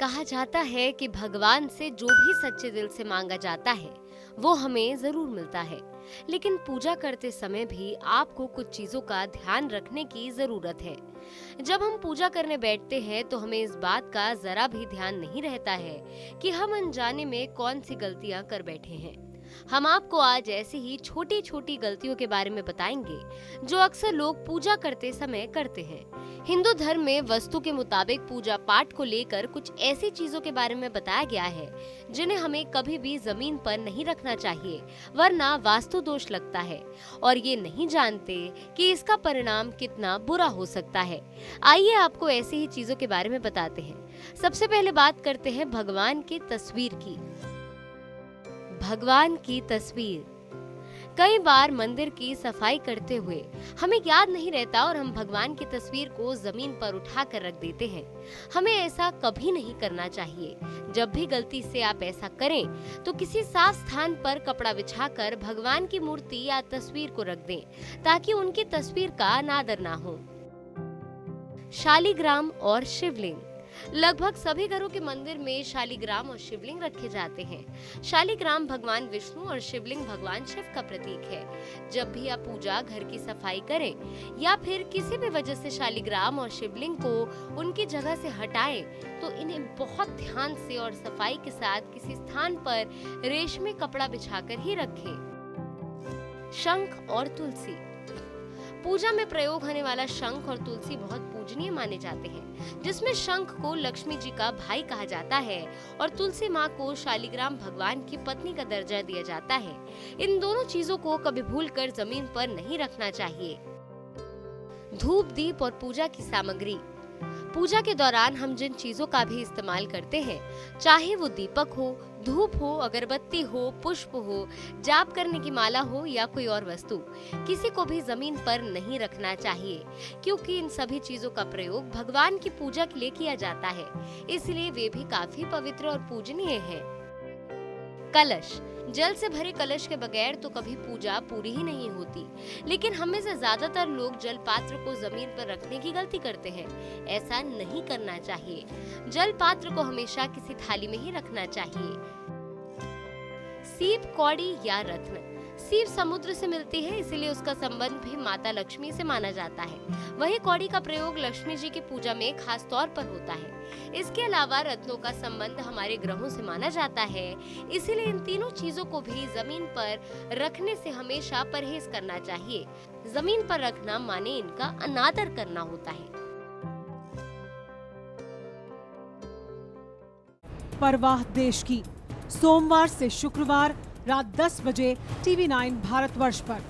कहा जाता है कि भगवान से जो भी सच्चे दिल से मांगा जाता है वो हमें जरूर मिलता है। लेकिन पूजा करते समय भी आपको कुछ चीजों का ध्यान रखने की जरूरत है। जब हम पूजा करने बैठते हैं तो हमें इस बात का जरा भी ध्यान नहीं रहता है कि हम अनजाने में कौन सी गलतियां कर बैठे हैं। हम आपको आज ऐसी ही छोटी छोटी गलतियों के बारे में बताएंगे जो अक्सर लोग पूजा करते समय करते हैं। हिंदू धर्म में वस्तु के मुताबिक पूजा पाठ को लेकर कुछ ऐसी चीजों के बारे में बताया गया है जिन्हें हमें कभी भी जमीन पर नहीं रखना चाहिए, वरना वास्तु दोष लगता है और ये नहीं जानते कि इसका परिणाम कितना बुरा हो सकता है। आइए आपको ऐसी ही चीजों के बारे में बताते हैं। सबसे पहले बात करते हैं भगवान की तस्वीर की। भगवान की तस्वीर। कई बार मंदिर की सफाई करते हुए हमें याद नहीं रहता और हम भगवान की तस्वीर को जमीन पर उठा कर रख देते हैं। हमें ऐसा कभी नहीं करना चाहिए। जब भी गलती से आप ऐसा करें तो किसी साफ स्थान पर कपड़ा बिछाकर भगवान की मूर्ति या तस्वीर को रख दें ताकि उनकी तस्वीर का अनादर ना हो। शालिग्राम और शिवलिंग। लगभग सभी घरों के मंदिर में शालिग्राम और शिवलिंग रखे जाते हैं। शालिग्राम भगवान विष्णु और शिवलिंग भगवान शिव का प्रतीक है। जब भी आप पूजा घर की सफाई करें या फिर किसी भी वजह से शालिग्राम और शिवलिंग को उनकी जगह से हटाएं तो इन्हें बहुत ध्यान से और सफाई के साथ किसी स्थान पर रेशमी कपड़ा बिछाकर ही रखें। शंख और तुलसी। पूजा में प्रयोग होने वाला शंख और तुलसी बहुत पूजनीय माने जाते हैं, जिसमें शंख को लक्ष्मी जी का भाई कहा जाता है और तुलसी माँ को शालिग्राम भगवान की पत्नी का दर्जा दिया जाता है। इन दोनों चीजों को कभी भूलकर जमीन पर नहीं रखना चाहिए। धूप, दीप और पूजा की सामग्री। पूजा के दौरान हम जिन चीजों का भी इस्तेमाल करते हैं, चाहे वो दीपक हो, धूप हो, अगरबत्ती हो, पुष्प हो, जाप करने की माला हो या कोई और वस्तु, किसी को भी जमीन पर नहीं रखना चाहिए, क्योंकि इन सभी चीजों का प्रयोग भगवान की पूजा के लिए किया जाता है, इसलिए वे भी काफी पवित्र और पूजनीय हैं। कलश। जल से भरे कलश के बगैर तो कभी पूजा पूरी ही नहीं होती, लेकिन हमें से ज्यादातर लोग जल पात्र को जमीन पर रखने की गलती करते हैं। ऐसा नहीं करना चाहिए। जल पात्र को हमेशा किसी थाली में ही रखना चाहिए। सीप, कौड़ी या रत्न। सीप समुद्र से मिलती है, इसीलिए उसका संबंध भी माता लक्ष्मी से माना जाता है। वहीं कौड़ी का प्रयोग लक्ष्मी जी की पूजा में खास तौर पर होता है। इसके अलावा रत्नों का संबंध हमारे ग्रहों से माना जाता है, इसीलिए इन तीनों चीजों को भी जमीन पर रखने से हमेशा परहेज करना चाहिए। जमीन पर रखना माने इनका अनादर करना होता है। परवाह देश की, सोमवार से शुक्रवार रात 10 बजे TV9 भारतवर्ष पर।